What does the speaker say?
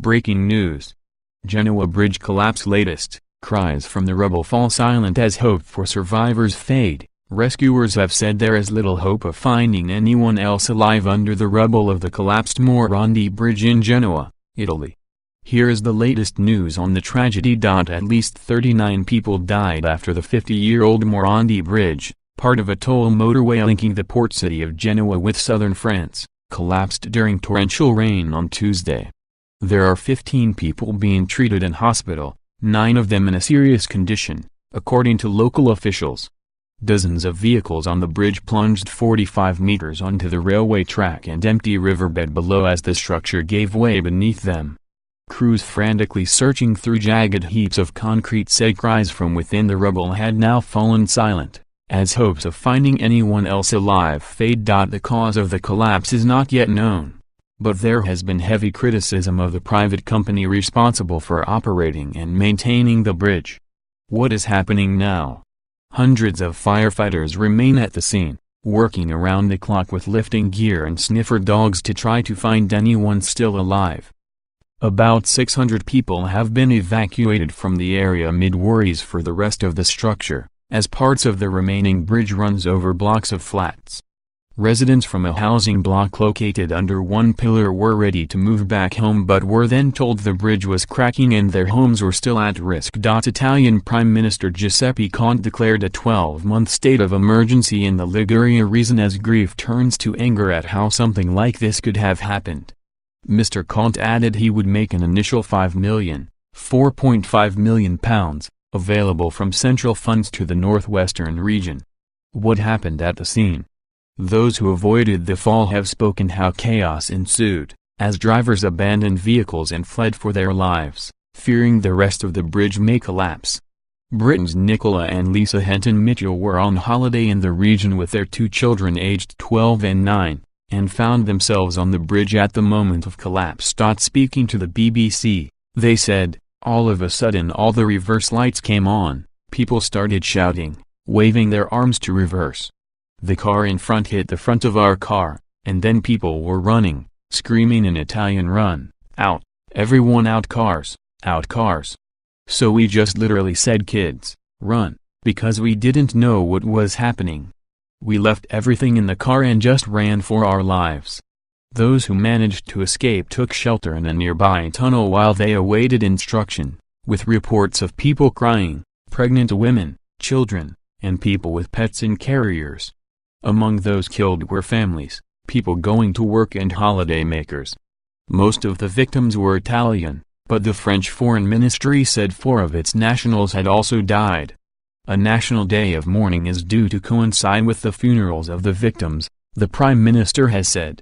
Breaking news. Genoa bridge collapse latest. Cries from the rubble fall silent as hope for survivors fade. Rescuers have said there is little hope of finding anyone else alive under the rubble of the collapsed Morandi Bridge in Genoa, Italy. Here is the latest news on the tragedy. At least 39 people died after the 50-year-old Morandi Bridge, part of a toll motorway linking the port city of Genoa with southern France, collapsed during torrential rain on Tuesday. There are 15 people being treated in hospital, 9 of them in a serious condition, according to local officials. Dozens of vehicles on the bridge plunged 45 meters onto the railway track and empty riverbed below as the structure gave way beneath them. Crews frantically searching through jagged heaps of concrete said cries from within the rubble had now fallen silent, as hopes of finding anyone else alive fade. The cause of the collapse is not yet known, but there has been heavy criticism of the private company responsible for operating and maintaining the bridge. What is happening now? Hundreds of firefighters remain at the scene, working around the clock with lifting gear and sniffer dogs to try to find anyone still alive. About 600 people have been evacuated from the area amid worries for the rest of the structure, as parts of the remaining bridge runs over blocks of flats. Residents from a housing block located under one pillar were ready to move back home but were then told the bridge was cracking and their homes were still at risk. Italian Prime Minister Giuseppe Conte declared a 12-month state of emergency in the Liguria region as grief turns to anger at how something like this could have happened. Mr. Conte added he would make an initial £4.5 million, available from central funds to the northwestern region. What happened at the scene? Those who avoided the fall have spoken how chaos ensued, as drivers abandoned vehicles and fled for their lives, fearing the rest of the bridge may collapse. Britain's Nicola and Lisa Henton Mitchell were on holiday in the region with their 2 children aged 12 and 9, and found themselves on the bridge at the moment of collapse. Speaking to the BBC, they said, all of a sudden all the reverse lights came on, people started shouting, waving their arms to reverse. The car in front hit the front of our car, and then people were running, screaming in Italian, run, out, everyone out cars, out cars. So we just literally said kids, run, because we didn't know what was happening. We left everything in the car and just ran for our lives. Those who managed to escape took shelter in a nearby tunnel while they awaited instruction, with reports of people crying, pregnant women, children, and people with pets in carriers. Among those killed were families, people going to work and holidaymakers. Most of the victims were Italian, but the French Foreign Ministry said 4 of its nationals had also died. A national day of mourning is due to coincide with the funerals of the victims, the Prime Minister has said.